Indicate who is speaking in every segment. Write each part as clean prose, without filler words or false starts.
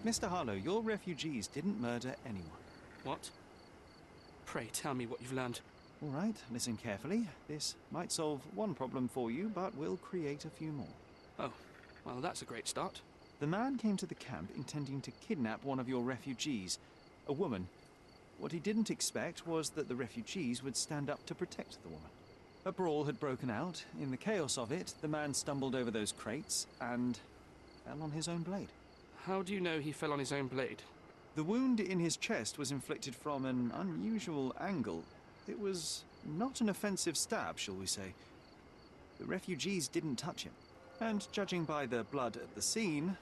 Speaker 1: Mr. Harlow, your refugees didn't murder anyone.
Speaker 2: What? Pray tell me what you've learned.
Speaker 1: All right, listen carefully. This might solve one problem for you, but will create a few more.
Speaker 2: Oh, well, that's a great start.
Speaker 1: The man came to the camp intending to kidnap one of your refugees, a woman. What he didn't expect was that the refugees would stand up to protect the woman. A brawl had broken out. In the chaos of it, the man stumbled over those crates and fell on his own blade.
Speaker 2: How do you know he fell on his own blade?
Speaker 1: The wound in his chest was inflicted from an unusual angle. It was not an offensive stab, shall we say. The refugees didn't touch him. And judging by the blood at the scene,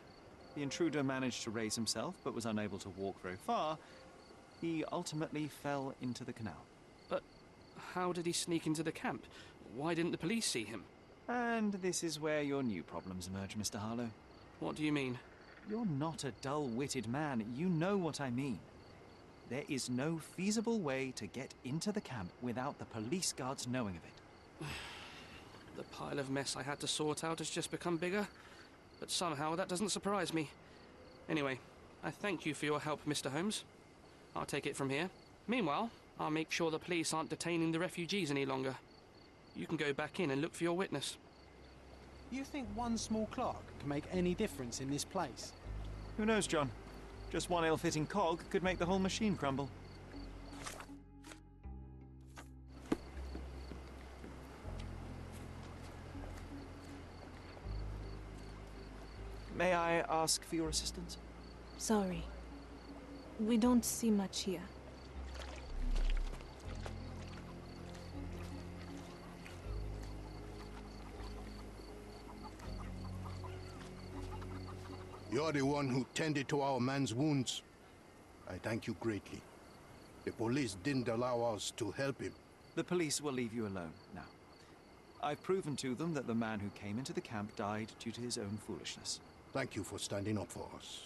Speaker 1: the intruder managed to raise himself but was unable to walk very far. He ultimately fell into the canal.
Speaker 2: But how did he sneak into the camp? Why didn't the police see him?
Speaker 1: And this is where your new problems emerge, Mr. Harlow.
Speaker 2: What do you mean?
Speaker 1: You're not a dull-witted man. You know what I mean. There is no feasible way to get into the camp without the police guards knowing of it.
Speaker 2: The pile of mess I had to sort out has just become bigger, but somehow that doesn't surprise me. Anyway, I thank you for your help, Mr. Holmes. I'll take it from here. Meanwhile, I'll make sure the police aren't detaining the refugees any longer. You can go back in and look for your witness.
Speaker 3: You think one small clock can make any difference in this place?
Speaker 1: Who knows, John? Just one ill-fitting cog could make the whole machine crumble. May I ask for your assistance?
Speaker 4: Sorry. We don't see much here.
Speaker 5: You're the one who tended to our man's wounds. I thank you greatly. The police didn't allow us to help him.
Speaker 1: The police will leave you alone now. I've proven to them that the man who came into the camp died due to his own foolishness.
Speaker 5: Thank you for standing up for us.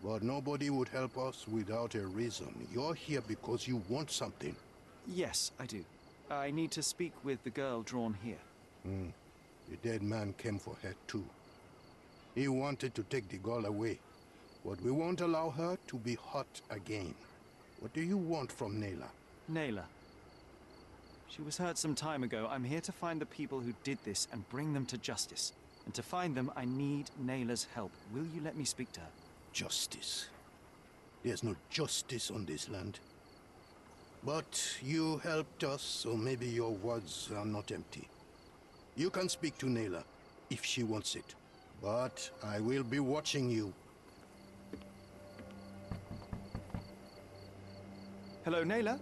Speaker 5: But nobody would help us without a reason. You're here because you want something.
Speaker 1: Yes, I do. I need to speak with the girl drawn here.
Speaker 5: The dead man came for her too. He wanted to take the girl away, but we won't allow her to be hurt again. What do you want from Nayla?
Speaker 1: Nayla. She was hurt some time ago. I'm here to find the people who did this and bring them to justice. And to find them, I need Nayla's help. Will you let me speak to her?
Speaker 5: Justice. There's no justice on this land. But you helped us, so maybe your words are not empty. You can speak to Nayla, if she wants it. But I will be watching you.
Speaker 1: Hello, Nayla?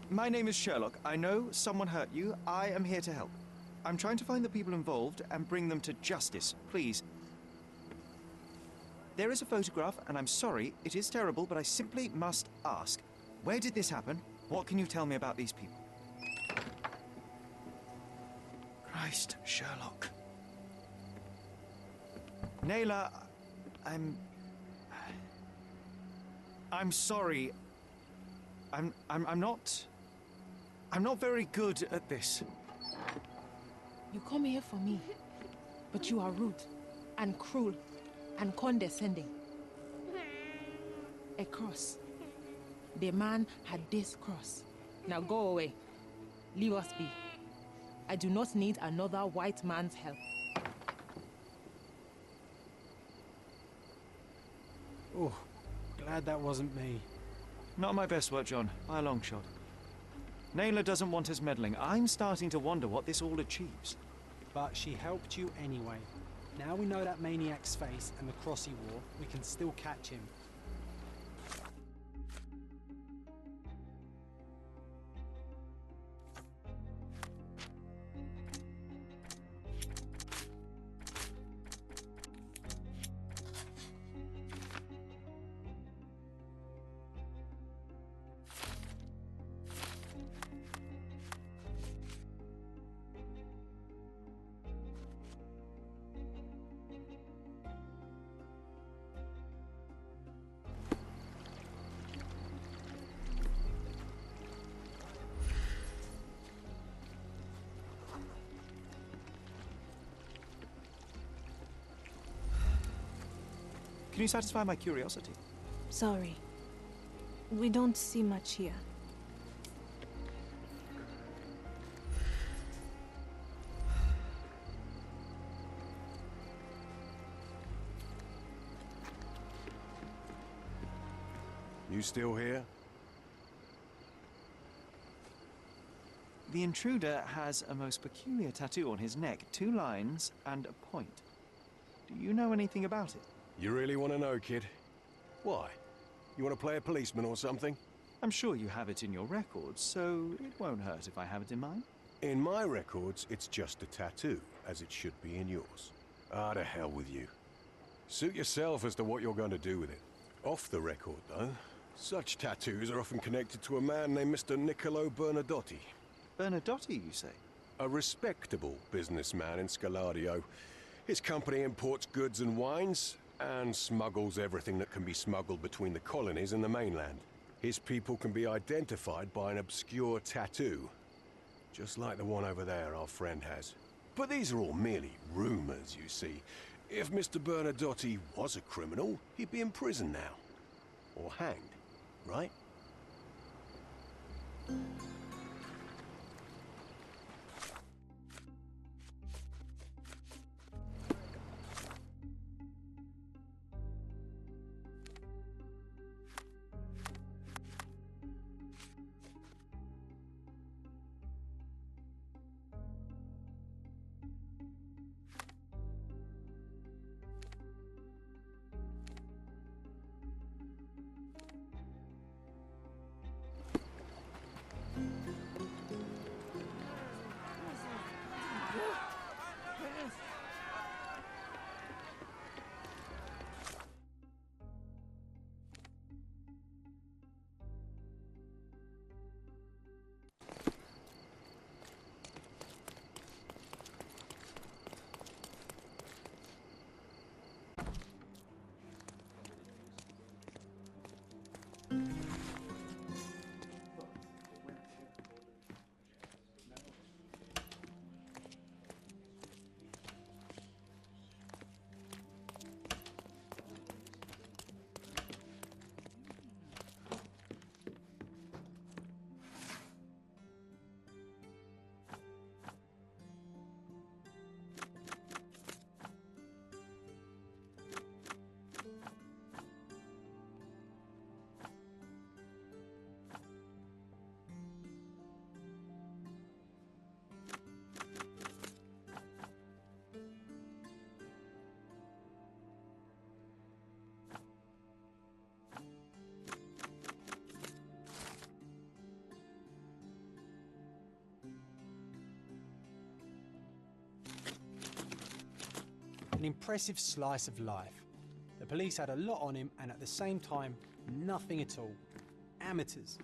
Speaker 1: My name is Sherlock. I know someone hurt you. I am here to help. I'm trying to find the people involved and bring them to justice. Please. There is a photograph, and I'm sorry, it is terrible, but I simply must ask. Where did this happen? What can you tell me about these people? Christ, Sherlock. Nayla, I'm sorry. I'm not very good at this.
Speaker 6: You come here for me, but you are rude and cruel and condescending. A cross. The man had this cross. Now go away. Leave us be. I do not need another white man's help.
Speaker 3: Oh, glad that wasn't me.
Speaker 1: Not my best work, John, by a long shot. Nayla doesn't want us meddling. I'm starting to wonder what this all achieves.
Speaker 3: But she helped you anyway. Now we know that maniac's face and the cross he wore, we can still catch him.
Speaker 1: Can you satisfy my curiosity?
Speaker 4: Sorry. We don't see much here.
Speaker 7: You still here?
Speaker 1: The intruder has a most peculiar tattoo on his neck, 2 lines and a point. Do you know anything about it?
Speaker 7: You really want to know, kid? Why? You want to play a policeman or something?
Speaker 1: I'm sure you have it in your records, so it won't hurt if I have it in mine.
Speaker 7: In my records, it's just a tattoo, as it should be in yours. Ah, to hell with you. Suit yourself as to what you're going to do with it. Off the record, though, such tattoos are often connected to a man named Mr. Niccolo Bernadotti.
Speaker 1: Bernadotti, you say?
Speaker 7: A respectable businessman in Scaladio. His company imports goods and wines, and smuggles everything that can be smuggled between the colonies and the mainland. His people can be identified by an obscure tattoo, just like the one over there our friend has. But these are all merely rumors, you see. If Mr. Bernadotti was a criminal, he'd be in prison now. Or hanged, right?
Speaker 3: An impressive slice of life. The police had a lot on him, and at the same time, nothing at all. Amateurs.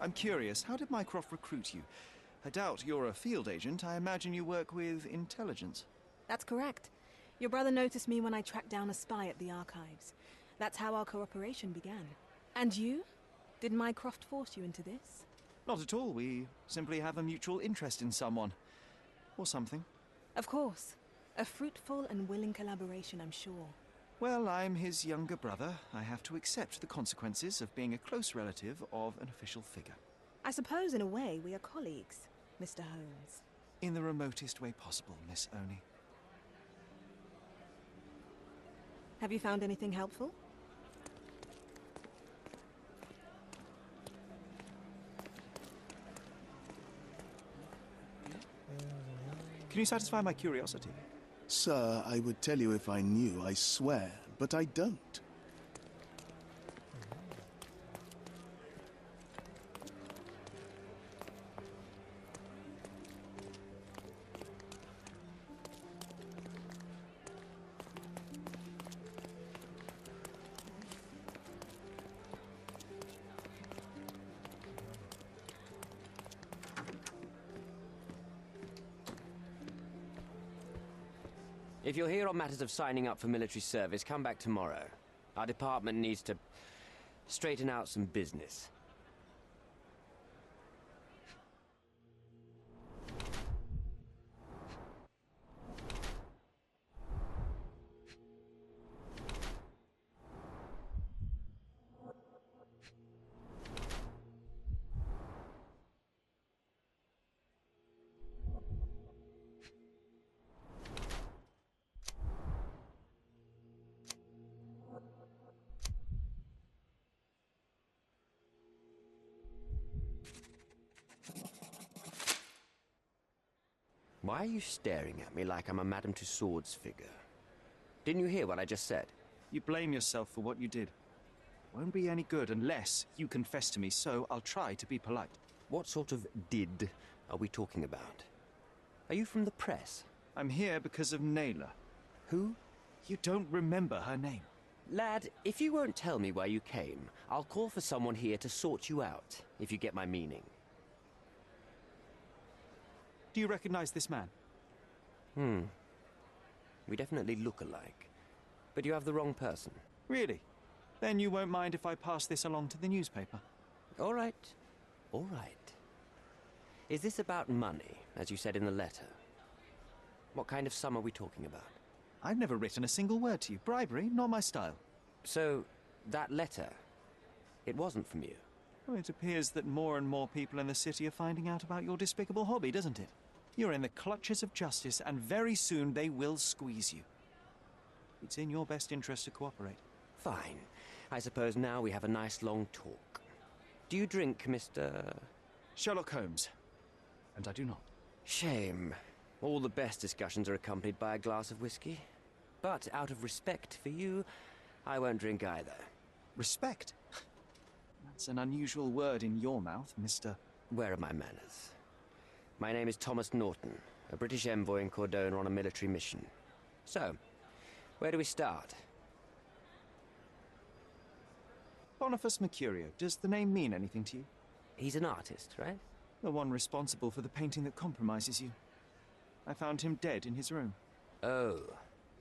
Speaker 1: I'm curious, how did Mycroft recruit you? I doubt you're a field agent. I imagine you work with intelligence.
Speaker 4: That's correct. Your brother noticed me when I tracked down a spy at the archives. That's how our cooperation began. And you? Did Mycroft force you into this?
Speaker 1: Not at all. We simply have a mutual interest in someone. Or something.
Speaker 4: Of course. A fruitful and willing collaboration, I'm sure.
Speaker 1: Well, I'm his younger brother. I have to accept the consequences of being a close relative of an official figure.
Speaker 4: I suppose, in a way, we are colleagues, Mr. Holmes.
Speaker 1: In the remotest way possible, Miss Oni.
Speaker 4: Have you found anything helpful?
Speaker 1: Can you satisfy my curiosity?
Speaker 8: Sir, I would tell you if I knew, I swear, but I don't.
Speaker 9: If you're here on matters of signing up for military service, come back tomorrow. Our department needs to straighten out some business. Why are you staring at me like I'm a Madame Tussauds figure? Didn't you hear what I just said?
Speaker 1: You blame yourself for what you did. Won't be any good unless you confess to me, so I'll try to be polite.
Speaker 9: What sort of did are we talking about? Are you from the press?
Speaker 1: I'm here because of Naylor.
Speaker 9: Who?
Speaker 1: You don't remember her name.
Speaker 9: Lad, if you won't tell me why you came, I'll call for someone here to sort you out, if you get my meaning.
Speaker 1: Do you recognize this man?
Speaker 9: We definitely look alike. But you have the wrong person.
Speaker 1: Really? Then you won't mind if I pass this along to the newspaper?
Speaker 9: All right. All right. Is this about money, as you said in the letter? What kind of sum are we talking about?
Speaker 1: I've never written a single word to you. Bribery, not my style.
Speaker 9: So, that letter, it wasn't from you?
Speaker 1: Well, it appears that more and more people in the city are finding out about your despicable hobby, doesn't it? You're in the clutches of justice, and very soon they will squeeze you. It's in your best interest to cooperate.
Speaker 9: Fine. I suppose now we have a nice long talk. Do you drink, Mr.
Speaker 1: Sherlock Holmes. And I do not.
Speaker 9: Shame. All the best discussions are accompanied by a glass of whiskey. But out of respect for you, I won't drink either.
Speaker 1: Respect? That's an unusual word in your mouth, Mr.
Speaker 9: Where are my manners? My name is Thomas Norton, a British envoy in Cordona on a military mission. So, where do we start?
Speaker 1: Boniface Mercurio. Does the name mean anything to you?
Speaker 9: He's an artist, right?
Speaker 1: The one responsible for the painting that compromises you. I found him dead in his room.
Speaker 9: Oh,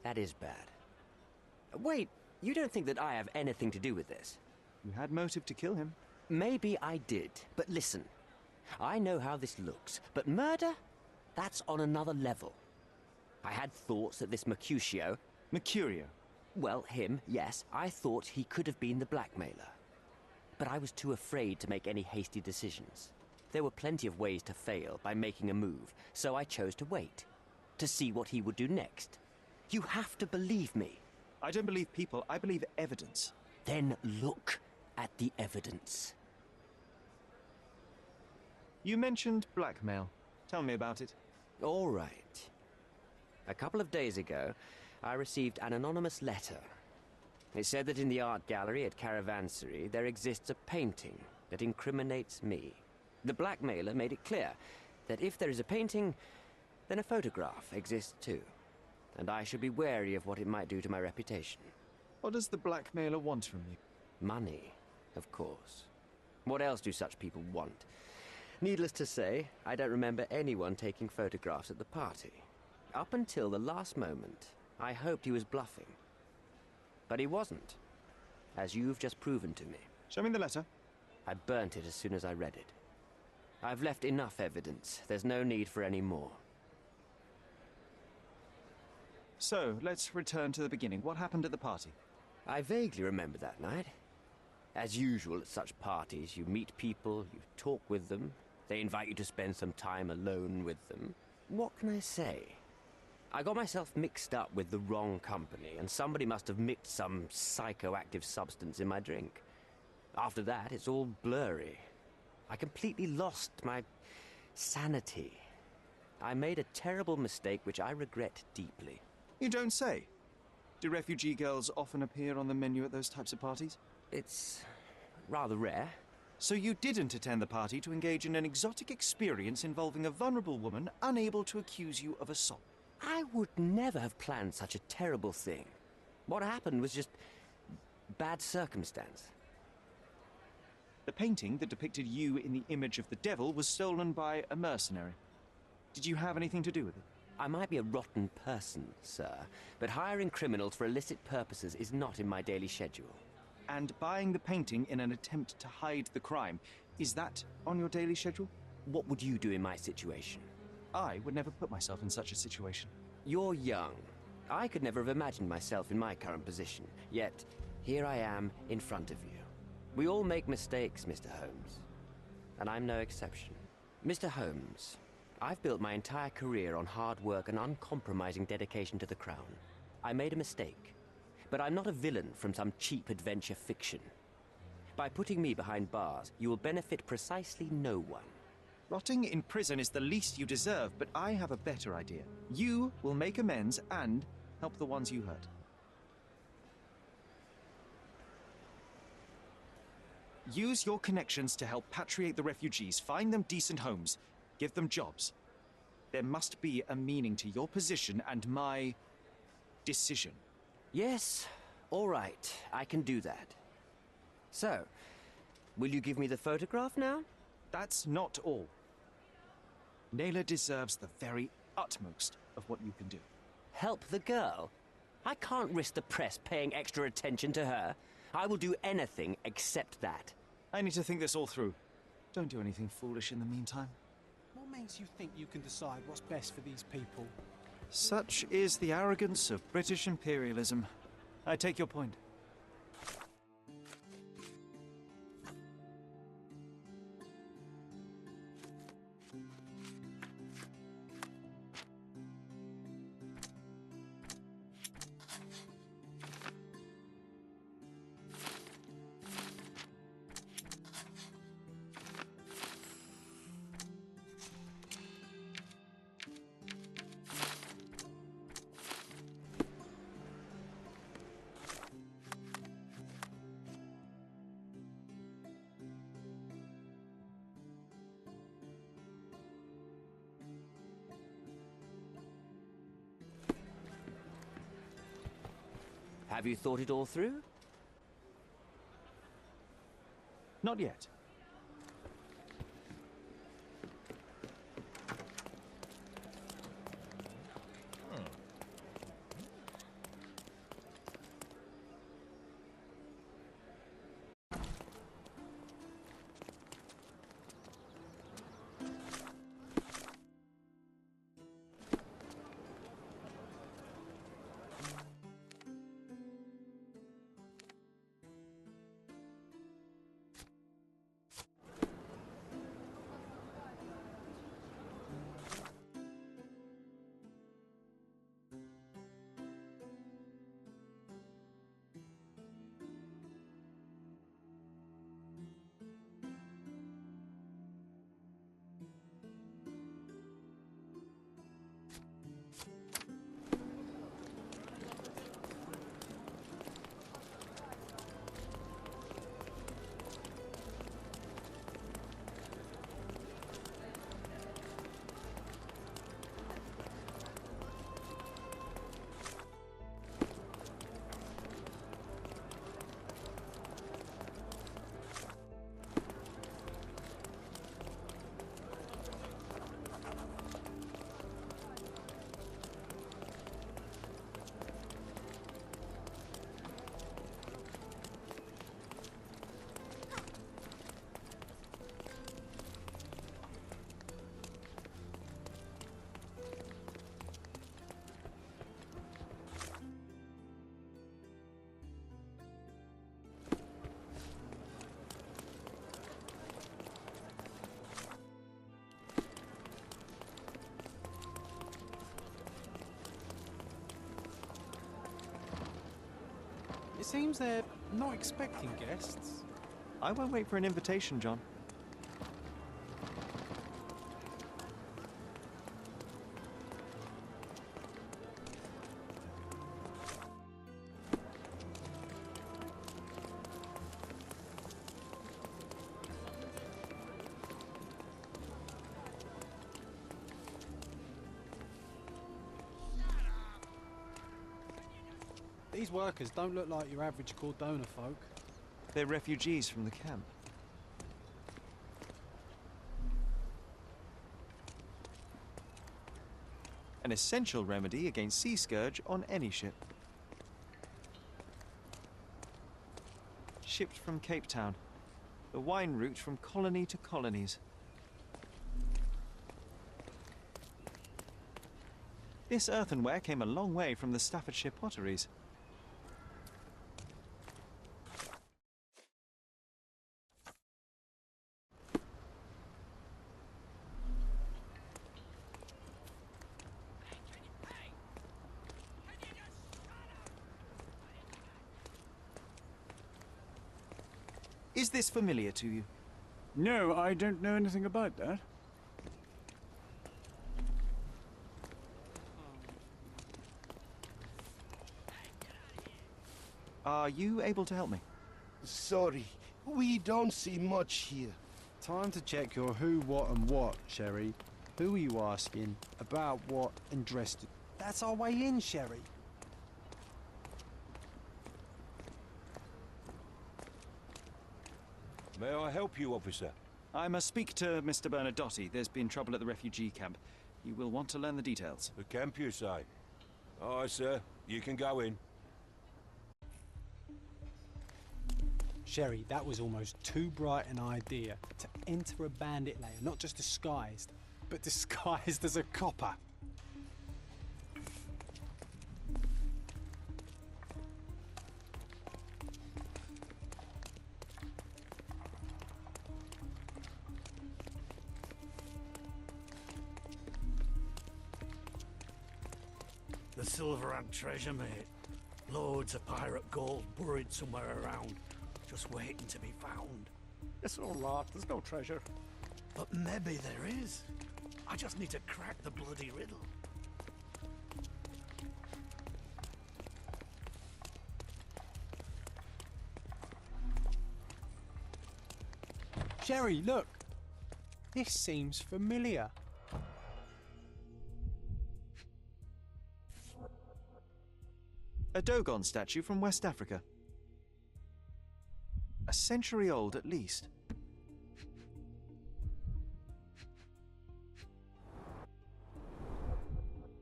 Speaker 9: that is bad. Wait, you don't think that I have anything to do with this?
Speaker 1: You had motive to kill him.
Speaker 9: Maybe I did, but listen. I know how this looks, but murder? That's on another level. I had thoughts that this Mercutio...
Speaker 1: Mercurio?
Speaker 9: Well, him, yes. I thought he could have been the blackmailer. But I was too afraid to make any hasty decisions. There were plenty of ways to fail by making a move, so I chose to wait. To see what he would do next. You have to believe me.
Speaker 1: I don't believe people, I believe evidence.
Speaker 9: Then look at the evidence.
Speaker 1: You mentioned blackmail. Tell me about it.
Speaker 9: All right. A couple of days ago, I received an anonymous letter. It said that in the art gallery at Caravansary there exists a painting that incriminates me. The blackmailer made it clear that if there is a painting, then a photograph exists too. And I should be wary of what it might do to my reputation.
Speaker 1: What does the blackmailer want from you?
Speaker 9: Money, of course. What else do such people want? Needless to say, I don't remember anyone taking photographs at the party. Up until the last moment, I hoped he was bluffing. But he wasn't, as you've just proven to me.
Speaker 1: Show me the letter.
Speaker 9: I burnt it as soon as I read it. I've left enough evidence. There's no need for any more.
Speaker 1: So, let's return to the beginning. What happened at the party?
Speaker 9: I vaguely remember that night. As usual at such parties, you meet people, you talk with them, they invite you to spend some time alone with them. What can I say? I got myself mixed up with the wrong company, and somebody must have mixed some psychoactive substance in my drink. After that, it's all blurry. I completely lost my sanity. I made a terrible mistake which I regret deeply.
Speaker 1: You don't say. Do refugee girls often appear on the menu at those types of parties?
Speaker 9: It's rather rare.
Speaker 1: So you didn't attend the party to engage in an exotic experience involving a vulnerable woman unable to accuse you of assault?
Speaker 9: I would never have planned such a terrible thing. What happened was just bad circumstance.
Speaker 1: The painting that depicted you in the image of the devil was stolen by a mercenary. Did you have anything to do with it?
Speaker 9: I might be a rotten person, sir, but hiring criminals for illicit purposes is not in my daily schedule.
Speaker 1: And buying the painting in an attempt to hide the crime, is that on your daily schedule?
Speaker 9: What would you do in my situation?
Speaker 1: I would never put myself in such a situation.
Speaker 9: You're young. I could never have imagined myself in my current position, yet here I am in front of you. We all make mistakes, Mr. Holmes, and I'm no exception. Mr. Holmes, I've built my entire career on hard work and uncompromising dedication to the Crown. I made a mistake, but I'm not a villain from some cheap adventure fiction. By putting me behind bars, you will benefit precisely no one.
Speaker 1: Rotting in prison is the least you deserve, but I have a better idea. You will make amends and help the ones you hurt. Use your connections to help patriate the refugees, find them decent homes, give them jobs. There must be a meaning to your position and my decision.
Speaker 9: Yes, all right, I can do that. So, will you give me the photograph now?
Speaker 1: That's not all. Naylor deserves the very utmost of what you can do.
Speaker 9: Help the girl? I can't risk the press paying extra attention to her. I will do anything except that.
Speaker 1: I need to think this all through. Don't do anything foolish in the meantime.
Speaker 3: What makes you think you can decide what's best for these people?
Speaker 1: Such is the arrogance of British imperialism. I take your point.
Speaker 9: Have you thought it all through?
Speaker 1: Not yet.
Speaker 3: seems they're not expecting guests.
Speaker 1: I won't wait for an invitation, John.
Speaker 3: These workers don't look like your average Cordona folk.
Speaker 1: They're refugees from the camp. An essential remedy against sea scourge on any ship. Shipped from Cape Town. The wine route from colony to colonies. This earthenware came a long way from the Staffordshire potteries. Is this familiar to you?
Speaker 10: No, I don't know anything about that.
Speaker 1: Are you able to help me?
Speaker 5: Sorry, we don't see much here.
Speaker 3: Time to check your who, what and what, Sherry. Who are you asking? About what and dressed? That's our way in, Sherry.
Speaker 11: May I help you, officer?
Speaker 1: I must speak to Mr. Bernadotti. There's been trouble at the refugee camp. You will want to learn the details.
Speaker 11: The camp, you say? Aye, sir. You can go in.
Speaker 3: Sherry, that was almost too bright an idea to enter a bandit lair, not just disguised, but disguised as a copper.
Speaker 12: The Silverhand treasure, mate. Loads of pirate gold buried somewhere around, just waiting to be found.
Speaker 10: It's all right, there's no treasure.
Speaker 12: But maybe there is. I just need to crack the bloody riddle.
Speaker 3: Sherry, look! This seems familiar.
Speaker 1: A Dogon statue from West Africa. A century old at least.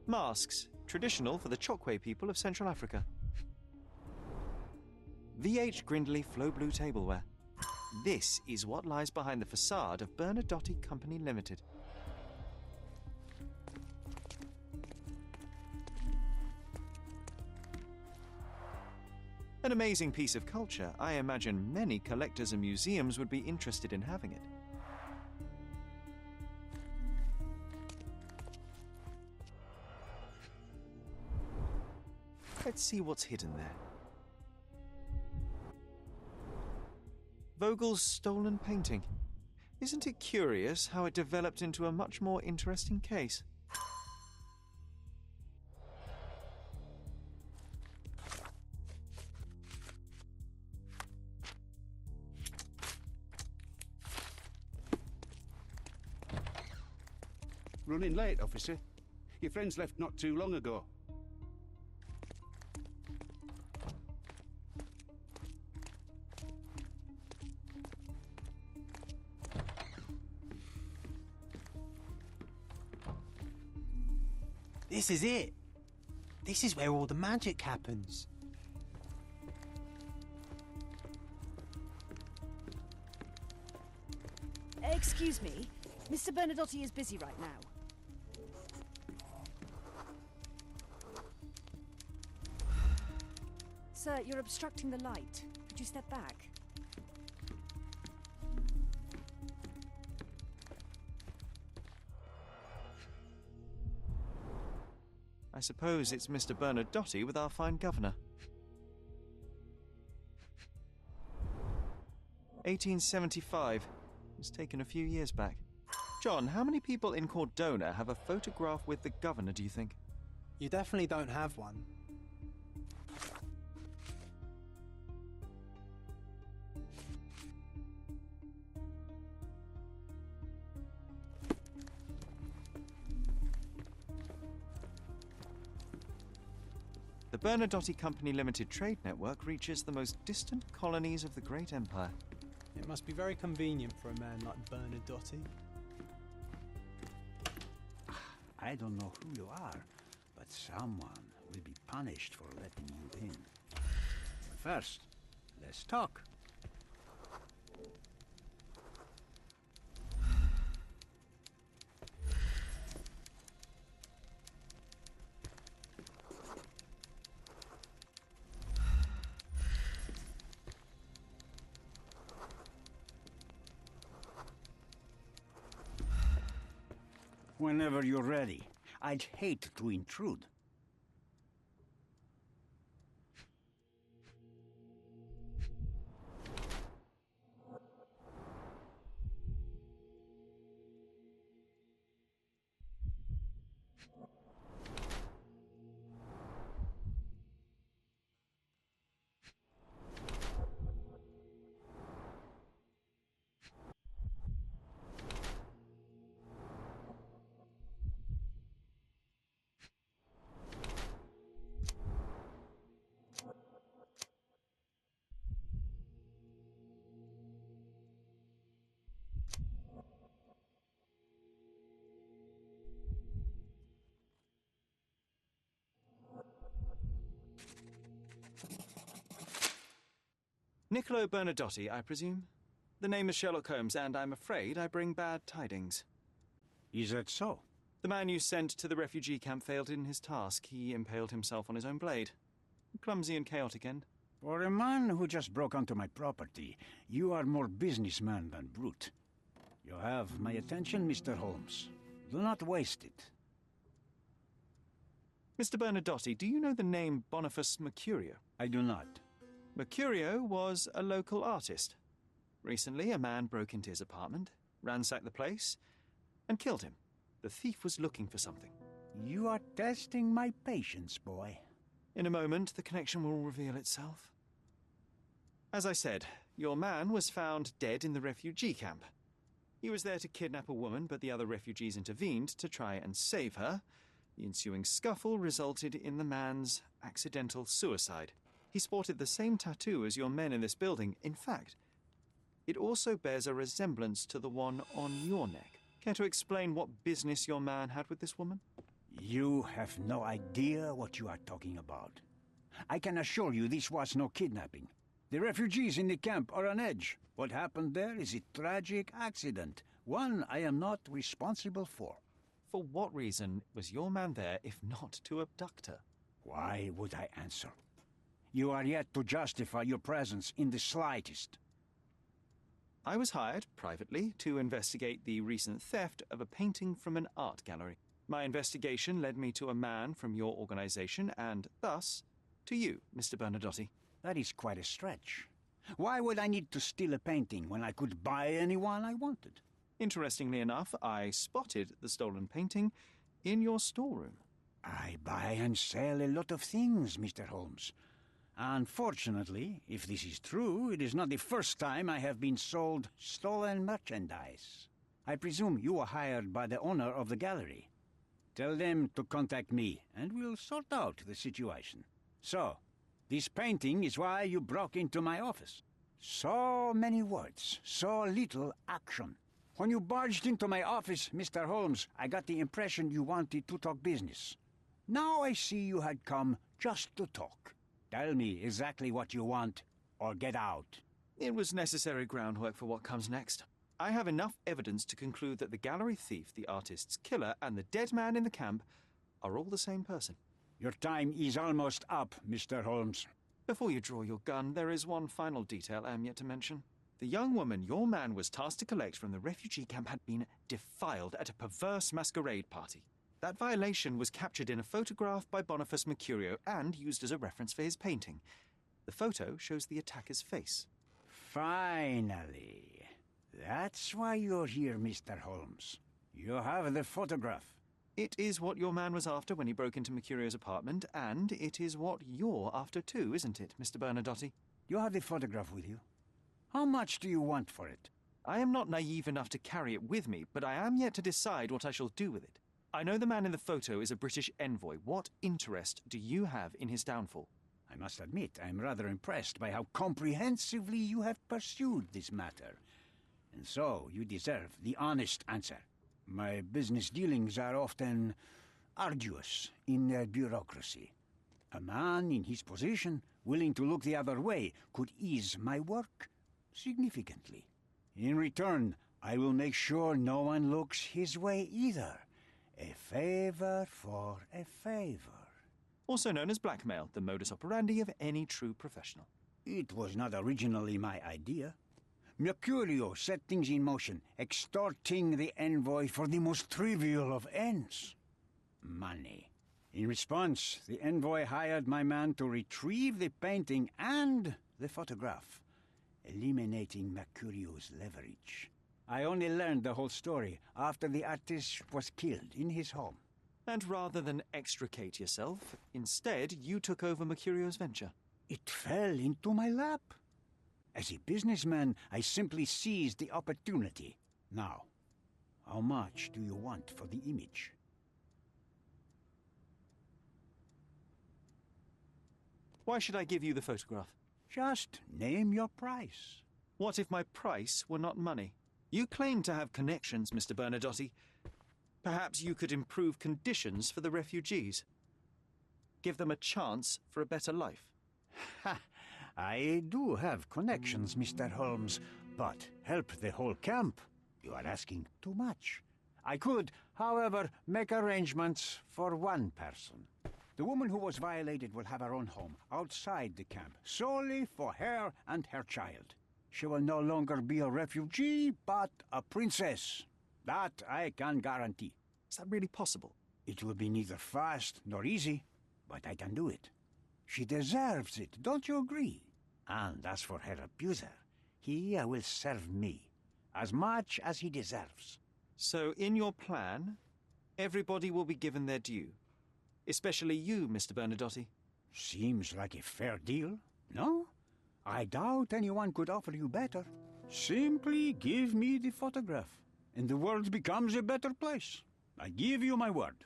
Speaker 1: Masks, traditional for the Chokwe people of Central Africa. V.H. Grindley Flow Blue tableware. This is what lies behind the facade of Bernadotti Company Limited. An amazing piece of culture. I imagine many collectors and museums would be interested in having it. Let's see what's hidden there. Vogel's stolen painting. Isn't it curious how it developed into a much more interesting case?
Speaker 10: Running late, officer. Your friends left not too long ago.
Speaker 3: This is it. This is where all the magic happens.
Speaker 13: Excuse me, Mr. Bernadotti is busy right now. Sir, you're obstructing the light. Could you step back?
Speaker 1: I suppose it's Mr. Bernadotti with our fine governor. 1875. It was taken a few years back. John, how many people in Cordona have a photograph with the governor, do you think?
Speaker 3: You definitely don't have one.
Speaker 1: The Bernadotte Company Limited trade network reaches the most distant colonies of the Great Empire.
Speaker 3: It must be very convenient for a man like Bernadotte.
Speaker 12: I don't know who you are, but someone will be punished for letting you in. But first, let's talk. Whenever you're ready. I'd hate to intrude.
Speaker 1: Niccolo Bernadotte, I presume? The name is Sherlock Holmes, and I'm afraid I bring bad tidings.
Speaker 12: Is that so?
Speaker 1: The man you sent to the refugee camp failed in his task. He impaled himself on his own blade. A clumsy and chaotic end.
Speaker 12: For a man who just broke onto my property, you are more businessman than brute. You have my attention, Mr. Holmes. Do not waste it.
Speaker 1: Mr. Bernadotte, do you know the name Boniface Mercurio?
Speaker 12: I do not.
Speaker 1: Mercurio was a local artist. Recently, a man broke into his apartment, ransacked the place, and killed him. The thief was looking for something.
Speaker 12: You are testing my patience, boy.
Speaker 1: In a moment, the connection will reveal itself. As I said, your man was found dead in the refugee camp. He was there to kidnap a woman, but the other refugees intervened to try and save her. The ensuing scuffle resulted in the man's accidental suicide. He sported the same tattoo as your men in this building. In fact, it also bears a resemblance to the one on your neck. Care to explain what business your man had with this woman?
Speaker 12: You have no idea what you are talking about. I can assure you this was no kidnapping. The refugees in the camp are on edge. What happened there is a tragic accident, one I am not responsible for.
Speaker 1: For what reason was your man there if not to abduct her?
Speaker 12: Why would I answer? You are yet to justify your presence in the slightest.
Speaker 1: I was hired, privately, to investigate the recent theft of a painting from an art gallery. My investigation led me to a man from your organization, and thus, to you, Mr. Bernadotte.
Speaker 12: That is quite a stretch. Why would I need to steal a painting when I could buy anyone I wanted?
Speaker 1: Interestingly enough, I spotted the stolen painting in your storeroom.
Speaker 12: I buy and sell a lot of things, Mr. Holmes. Unfortunately, if this is true, it is not the first time I have been sold stolen merchandise. I presume you were hired by the owner of the gallery. Tell them to contact me, and we'll sort out the situation. So, this painting is why you broke into my office. So many words, so little action. When you barged into my office, Mr. Holmes, I got the impression you wanted to talk business. Now I see you had come just to talk. Tell me exactly what you want, or get out.
Speaker 1: It was necessary groundwork for what comes next. I have enough evidence to conclude that the gallery thief, the artist's killer, and the dead man in the camp are all the same person.
Speaker 12: Your time is almost up, Mr. Holmes.
Speaker 1: Before you draw your gun, there is one final detail I am yet to mention. The young woman your man was tasked to collect from the refugee camp had been defiled at a perverse masquerade party. That violation was captured in a photograph by Boniface Mercurio and used as a reference for his painting. The photo shows the attacker's face.
Speaker 12: Finally. That's why you're here, Mr. Holmes. You have the photograph.
Speaker 1: It is what your man was after when he broke into Mercurio's apartment, and it is what you're after too, isn't it, Mr. Bernadotte?
Speaker 12: You have the photograph with you. How much do you want for it?
Speaker 1: I am not naive enough to carry it with me, but I am yet to decide what I shall do with it. I know the man in the photo is a British envoy. What interest do you have in his downfall?
Speaker 12: I must admit, I'm rather impressed by how comprehensively you have pursued this matter. And so, you deserve the honest answer. My business dealings are often arduous in their bureaucracy. A man in his position, willing to look the other way, could ease my work significantly. In return, I will make sure no one looks his way either. A favor for a favor.
Speaker 1: Also known as blackmail, the modus operandi of any true professional.
Speaker 12: It was not originally my idea. Mercurio set things in motion, extorting the envoy for the most trivial of ends. Money. In response, the envoy hired my man to retrieve the painting and the photograph, eliminating Mercurio's leverage. I only learned the whole story after the artist was killed in his home.
Speaker 1: And rather than extricate yourself, instead you took over Mercurio's venture.
Speaker 12: It fell into my lap. As a businessman, I simply seized the opportunity. Now, how much do you want for the image?
Speaker 1: Why should I give you the photograph?
Speaker 12: Just name your price.
Speaker 1: What if my price were not money? You claim to have connections, Mr. Bernadotte. Perhaps you could improve conditions for the refugees. Give them a chance for a better life.
Speaker 12: Ha! I do have connections, Mr. Holmes, but help the whole camp? You are asking too much. I could, however, make arrangements for one person. The woman who was violated will have her own home outside the camp, solely for her and her child. She will no longer be a refugee, but a princess. That I can guarantee.
Speaker 1: Is that really possible?
Speaker 12: It will be neither fast nor easy, but I can do it. She deserves it, don't you agree? And as for her abuser, he will serve me, as much as he deserves.
Speaker 1: So in your plan, everybody will be given their due. Especially you, Mr. Bernadotte.
Speaker 12: Seems like a fair deal, no? I doubt anyone could offer you better. Simply give me the photograph, and the world becomes a better place. I give you my word.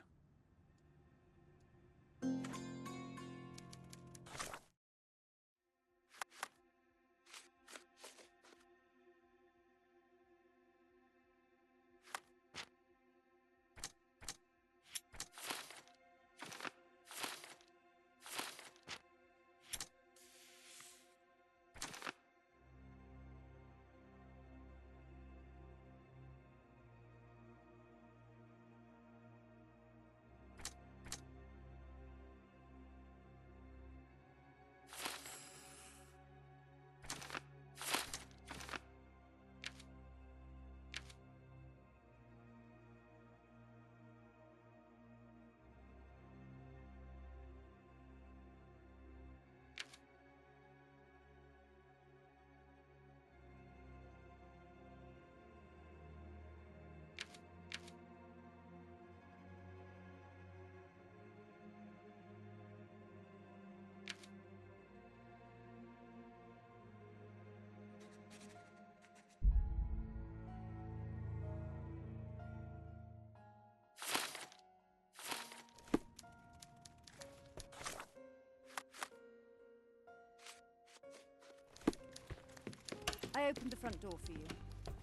Speaker 13: I opened the front door for you.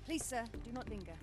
Speaker 13: Please, sir, do not linger.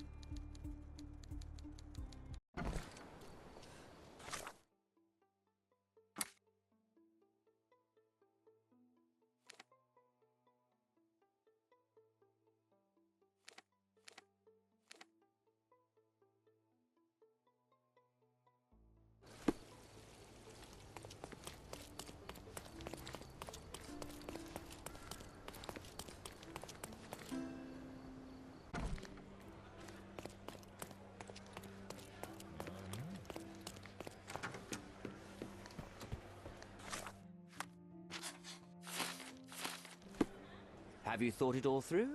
Speaker 9: Have you thought it all through?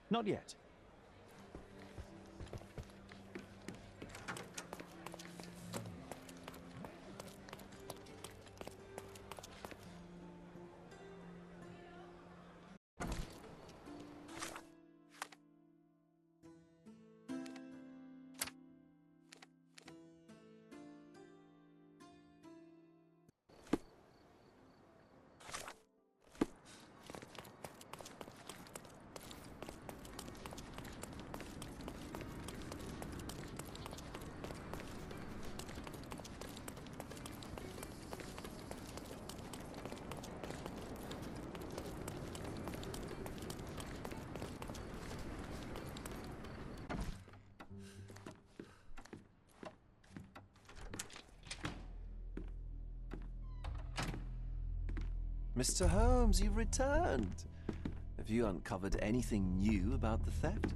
Speaker 1: Not yet.
Speaker 14: Mr. Holmes, you've returned. Have you uncovered anything new about the theft?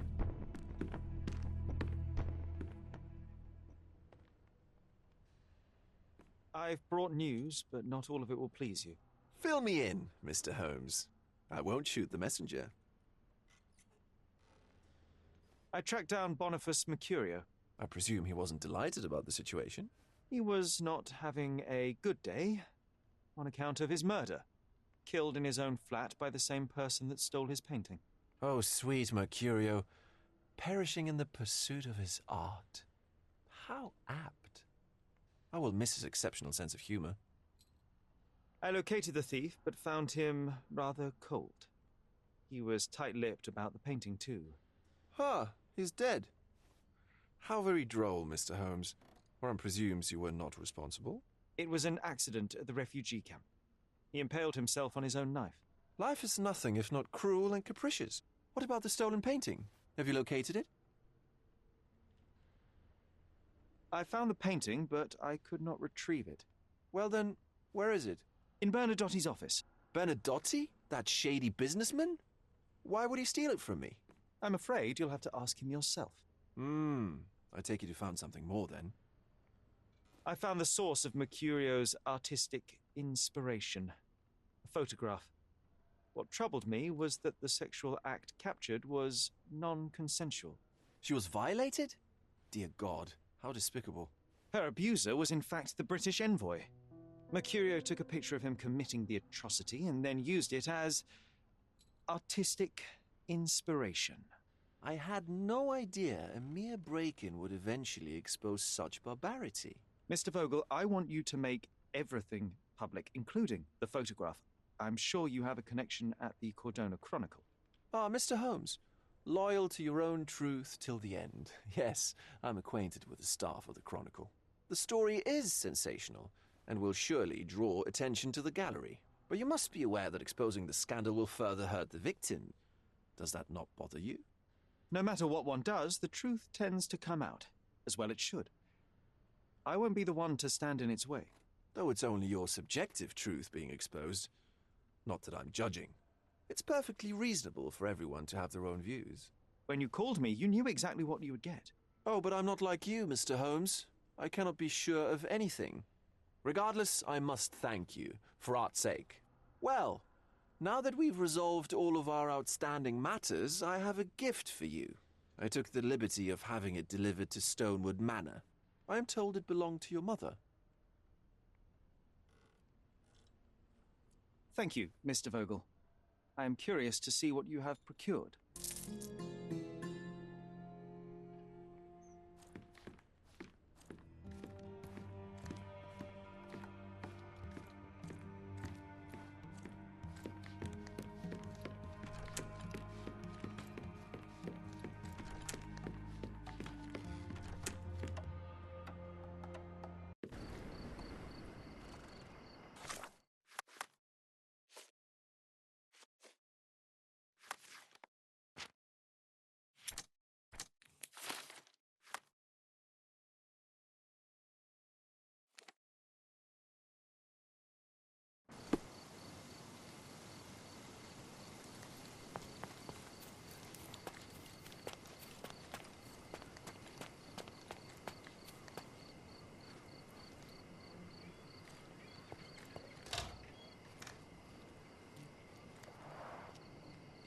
Speaker 1: I've brought news, but not all of it will please you.
Speaker 14: Fill me in, Mr. Holmes. I won't shoot the messenger.
Speaker 1: I tracked down Boniface Mercurio.
Speaker 14: I presume he wasn't delighted about the situation?
Speaker 1: He was not having a good day on account of his murder. Killed in his own flat by the same person that stole his painting.
Speaker 14: Oh, sweet Mercurio. Perishing in the pursuit of his art. How apt. I will miss his exceptional sense of humor.
Speaker 1: I located the thief, but found him rather cold. He was tight-lipped about the painting, too.
Speaker 14: Huh, he's dead. How very droll, Mr. Holmes. One presumes you were not responsible.
Speaker 1: It was an accident at the refugee camp. He impaled himself on his own knife.
Speaker 14: Life is nothing if not cruel and capricious. What about the stolen painting? Have you located it?
Speaker 1: I found the painting, but I could not retrieve it.
Speaker 14: Well then, where is it?
Speaker 1: In Bernadotti's office.
Speaker 14: Bernadotti? That shady businessman? Why would he steal it from me?
Speaker 1: I'm afraid you'll have to ask him yourself.
Speaker 14: I take it you found something more then.
Speaker 1: I found the source of Mercurio's artistic inspiration. A photograph. What troubled me was that the sexual act captured was non-consensual.
Speaker 14: She was violated? Dear God, how despicable.
Speaker 1: Her abuser was in fact the British envoy. Mercurio took a picture of him committing the atrocity and then used it as artistic inspiration.
Speaker 14: I had no idea a mere break-in would eventually expose such barbarity.
Speaker 1: Mr. Vogel, I want you to make everything public, including the photograph. I'm sure you have a connection at the Cordona Chronicle.
Speaker 14: Ah, Mr. Holmes, loyal to your own truth till the end. Yes, I'm acquainted with the staff of the Chronicle. The story is sensational, and will surely draw attention to the gallery. But you must be aware that exposing the scandal will further hurt the victim. Does that not bother you?
Speaker 1: No matter what one does, the truth tends to come out, as well it should. I won't be the one to stand in its way.
Speaker 14: Though it's only your subjective truth being exposed. Not that I'm judging. It's perfectly reasonable for everyone to have their own views.
Speaker 1: When you called me, you knew exactly what you would get.
Speaker 14: Oh, but I'm not like you, Mr. Holmes. I cannot be sure of anything. Regardless, I must thank you, for art's sake. Well, now that we've resolved all of our outstanding matters, I have a gift for you. I took the liberty of having it delivered to Stonewood Manor. I am told it belonged to your mother.
Speaker 1: Thank you, Mr. Vogel. I am curious to see what you have procured.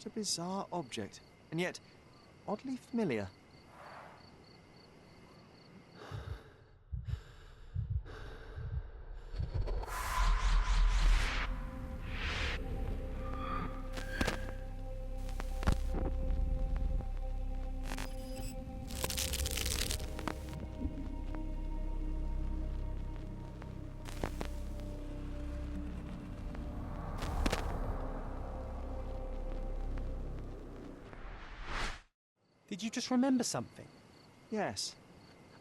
Speaker 1: a bizarre object, and yet oddly familiar.
Speaker 3: Did you just remember something?
Speaker 1: Yes.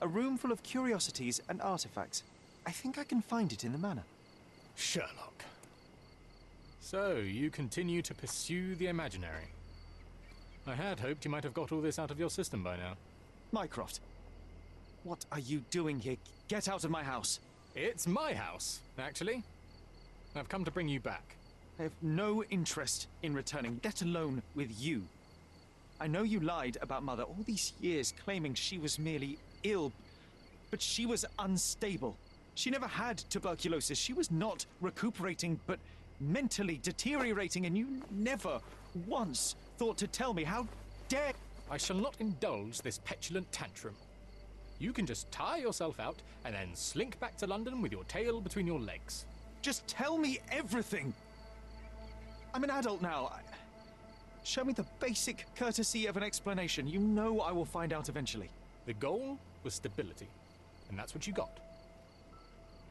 Speaker 1: A room full of curiosities and artifacts. I think I can find it in the manor.
Speaker 15: Sherlock. So, you continue to pursue the imaginary. I had hoped you might have got all this out of your system by now.
Speaker 1: Mycroft, what are you doing here? Get out of my house.
Speaker 15: It's my house, actually. I've come to bring you back.
Speaker 1: I have no interest in returning, let alone with you. I know you lied about Mother all these years, claiming she was merely ill, but she was unstable. She never had tuberculosis. She was not recuperating, but mentally deteriorating, and you never once thought to tell me. How dare...
Speaker 15: I shall not indulge this petulant tantrum. You can just tire yourself out and then slink back to London with your tail between your legs.
Speaker 1: Just tell me everything! I'm an adult now. Show me the basic courtesy of an explanation. You know I will find out eventually.
Speaker 15: The goal was stability, and that's what you got.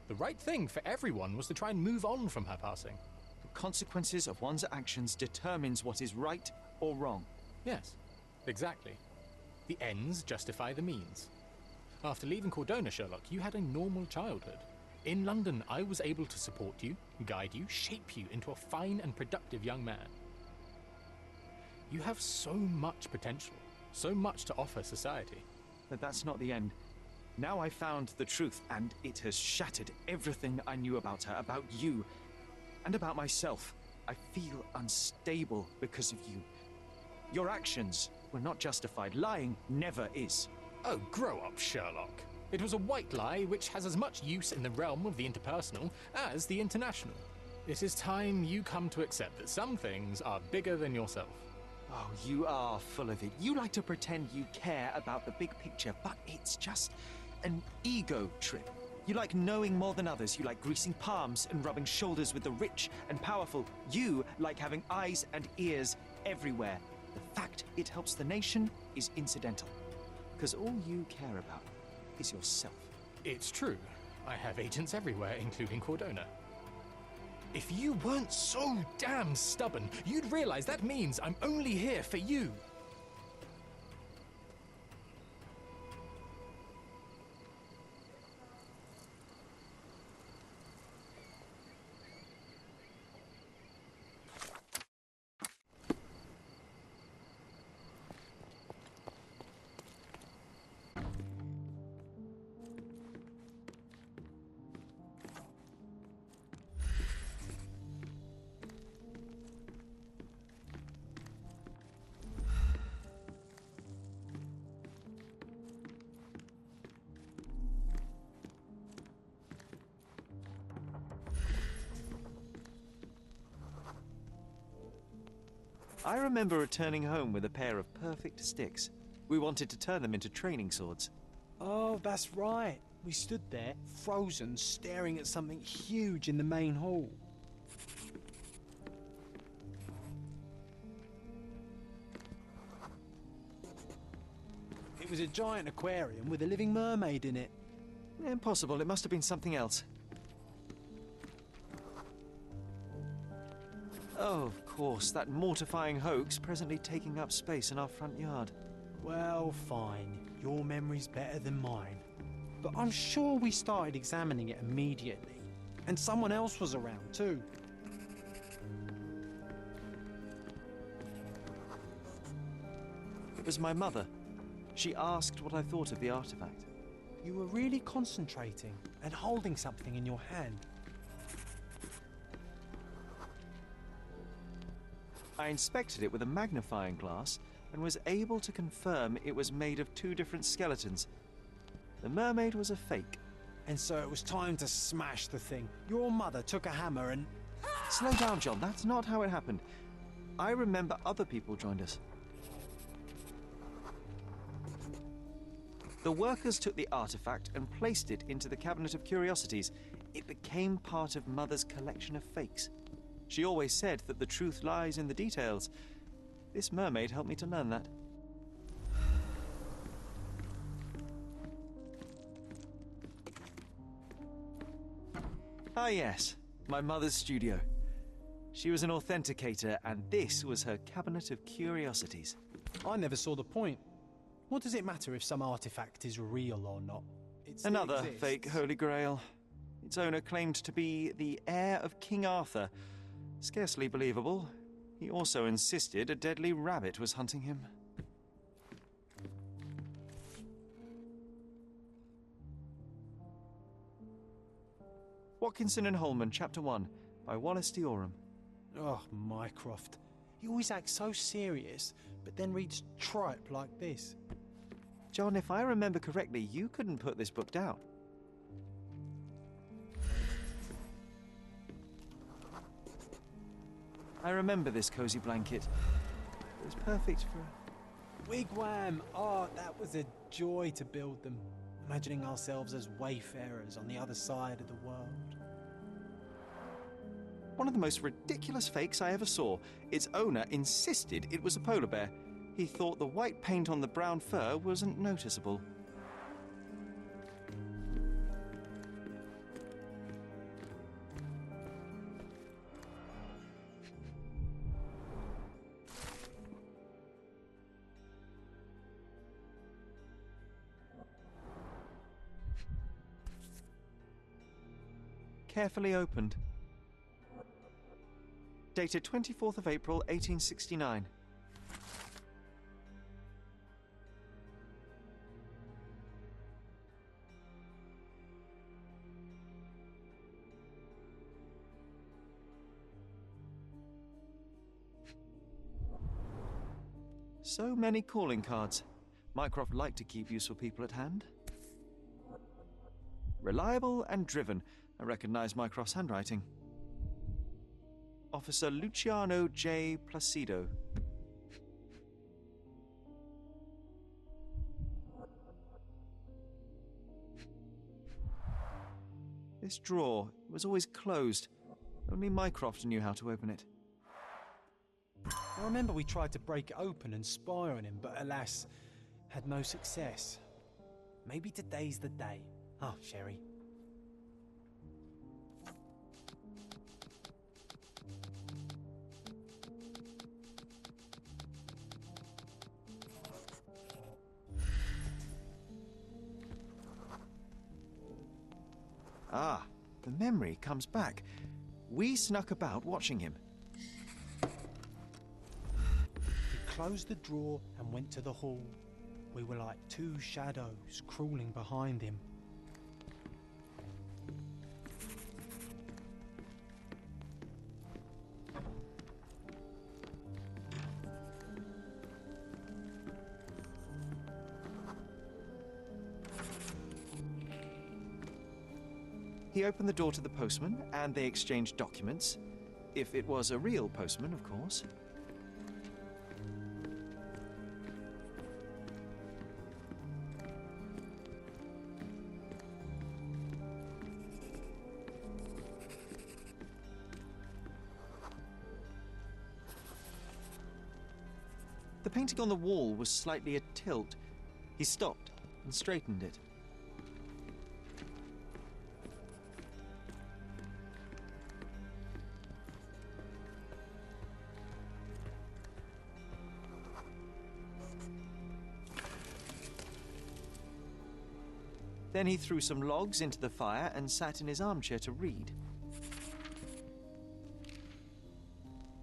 Speaker 15: The right thing for everyone was to try and move on from her passing.
Speaker 1: The consequences of one's actions determines what is right or wrong.
Speaker 15: Yes, exactly. The ends justify the means. After leaving Cordona, Sherlock, you had a normal childhood. In London, I was able to support you, guide you, shape you into a fine and productive young man. You have so much potential, so much to offer society.
Speaker 1: But that's not the end. Now I found the truth, and it has shattered everything I knew about her, about you, and about myself. I feel unstable because of you. Your actions were not justified. Lying never is.
Speaker 15: Oh, grow up, Sherlock. It was a white lie which has as much use in the realm of the interpersonal as the international. It is time you come to accept that some things are bigger than yourself.
Speaker 1: Oh, you are full of it. You like to pretend you care about the big picture, but it's just an ego trip. You like knowing more than others. You like greasing palms and rubbing shoulders with the rich and powerful. You like having eyes and ears everywhere. The fact it helps the nation is incidental, because all you care about is yourself.
Speaker 15: It's true. I have agents everywhere, including Cordona. If you weren't so damn stubborn, you'd realize that means I'm only here for you.
Speaker 1: I remember returning home with a pair of perfect sticks. We wanted to turn them into training swords.
Speaker 3: Oh, that's right. We stood there, frozen, staring at something huge in the main hall. It was a giant aquarium with a living mermaid in it.
Speaker 1: Impossible. It must have been something else. Oh, of course, that mortifying hoax presently taking up space in our front yard.
Speaker 3: Well, fine. Your memory's better than mine. But I'm sure we started examining it immediately. And someone else was around, too.
Speaker 1: It was my mother. She asked what I thought of the artifact.
Speaker 3: You were really concentrating and holding something in your hand.
Speaker 1: I inspected it with a magnifying glass and was able to confirm it was made of two different skeletons. The mermaid was a fake.
Speaker 3: And so it was time to smash the thing. Your mother took a hammer and...
Speaker 1: Slow down, John. That's not how it happened. I remember other people joined us. The workers took the artifact and placed it into the Cabinet of Curiosities. It became part of Mother's collection of fakes. She always said that the truth lies in the details. This mermaid helped me to learn that. Ah yes, my mother's studio. She was an authenticator, and this was her Cabinet of Curiosities.
Speaker 3: I never saw the point. What does it matter if some artifact is real or not? It still
Speaker 1: Another
Speaker 3: exists.
Speaker 1: fake Holy Grail. Its owner claimed to be the heir of King Arthur. Scarcely believable. He also insisted a deadly rabbit was hunting him. Watkinson and Holman, Chapter 1, by Wallace D. Oram.
Speaker 3: Oh, Mycroft. He always acts so serious, but then reads tripe like this.
Speaker 1: John, if I remember correctly, you couldn't put this book down. I remember this cozy blanket. It was perfect for...
Speaker 3: Wigwam! Oh, that was a joy to build them. Imagining ourselves as wayfarers on the other side of the world.
Speaker 1: One of the most ridiculous fakes I ever saw. Its owner insisted it was a polar bear. He thought the white paint on the brown fur wasn't noticeable. Carefully opened. Dated 24th of April, 1869. So many calling cards. Mycroft liked to keep useful people at hand. Reliable and driven. I recognize Mycroft's handwriting. Officer Luciano J. Placido. This drawer was always closed. Only Mycroft knew how to open it.
Speaker 3: I remember we tried to break it open and spy on him, but alas, had no success. Maybe today's the day. Ah, Sherry.
Speaker 1: Ah, the memory comes back. We snuck about watching him.
Speaker 3: He closed the drawer and went to the hall. We were like two shadows crawling behind him.
Speaker 1: He opened the door to the postman, and they exchanged documents. If it was a real postman, of course. The painting on the wall was slightly atilt. He stopped and straightened it. Then he threw some logs into the fire and sat in his armchair to read.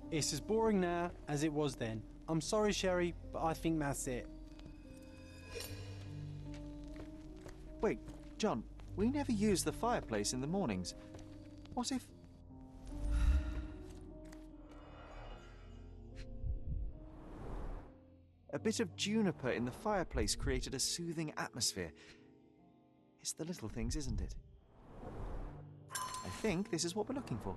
Speaker 3: It's as boring now as it was then. I'm sorry, Sherry, but I think that's it.
Speaker 1: Wait, John, we never use the fireplace in the mornings. What if... A bit of juniper in the fireplace created a soothing atmosphere. It's the little things, isn't it? I think this is what we're looking for.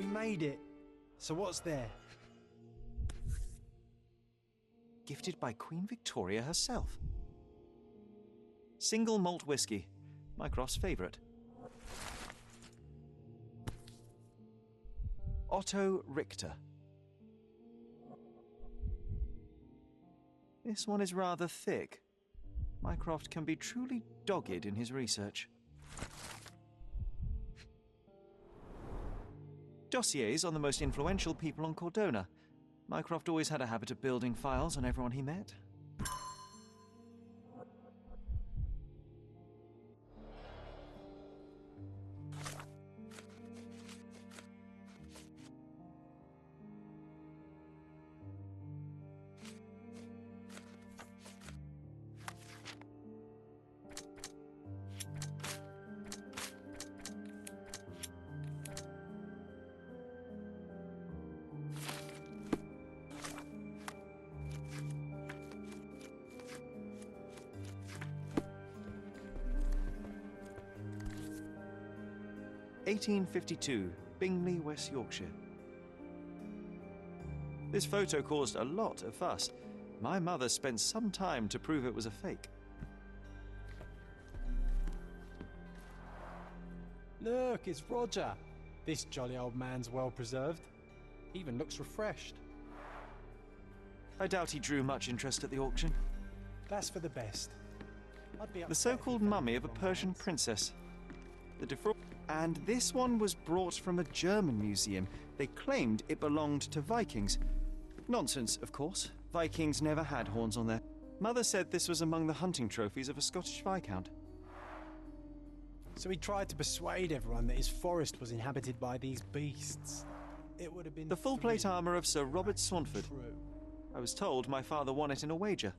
Speaker 3: We made it. So what's there?
Speaker 1: Gifted by Queen Victoria herself. Single malt whiskey, Mycroft's favourite. Otto Richter. This one is rather thick. Mycroft can be truly dogged in his research. Dossiers on the most influential people on Cordona. Mycroft always had a habit of building files on everyone he met. (1852), Bingley, West Yorkshire. This photo caused a lot of fuss. My mother spent some time to prove it was a fake.
Speaker 3: Look, it's Roger. This jolly old man's well preserved. Even looks refreshed.
Speaker 1: I doubt he drew much interest at the auction.
Speaker 3: That's for the best.
Speaker 1: The so-called mummy of a Persian princess. And this one was brought from a German museum. They claimed it belonged to Vikings. Nonsense, of course. Vikings never had horns on their... Mother said this was among the hunting trophies of a Scottish Viscount.
Speaker 3: So he tried to persuade everyone that his forest was inhabited by these beasts. It would have been...
Speaker 1: The full plate armour of Sir Robert Swanford. I was told my father won it in a wager.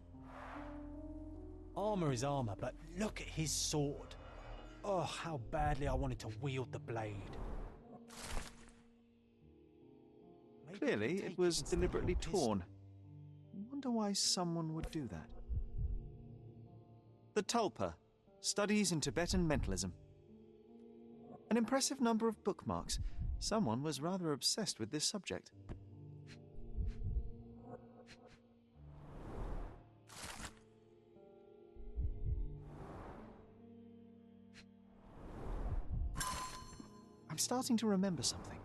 Speaker 3: Armour is armour, but look at his sword. Oh, how badly I wanted to wield the blade.
Speaker 1: Clearly, it was deliberately torn. I wonder why someone would do that. The Tulpa, Studies in Tibetan Mentalism. An impressive number of bookmarks. Someone was rather obsessed with this subject. I'm starting to remember something.